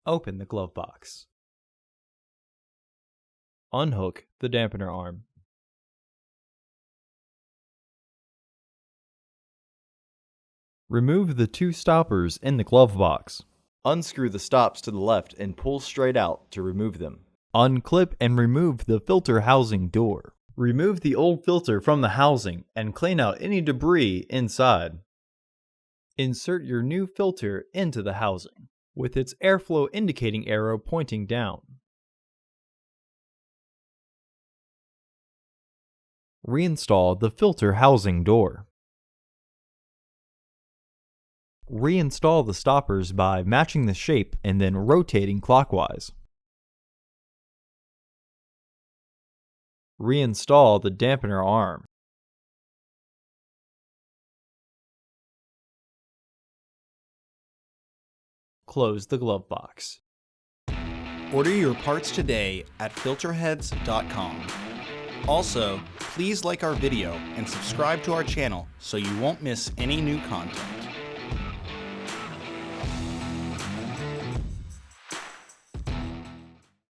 Open the glove box. Unhook the dampener arm. Remove the two stoppers in the glove box. Unscrew the stops to the left and pull straight out to remove them. Unclip and remove the filter housing door. Remove the old filter from the housing and clean out any debris inside. Insert your new filter into the housing, with its airflow indicating arrow pointing down. Reinstall the filter housing door. Reinstall the stoppers by matching the shape and then rotating clockwise. Reinstall the dampener arm. Close the glove box. Order your parts today at filterheads.com. Also, please like our video and subscribe to our channel so you won't miss any new content.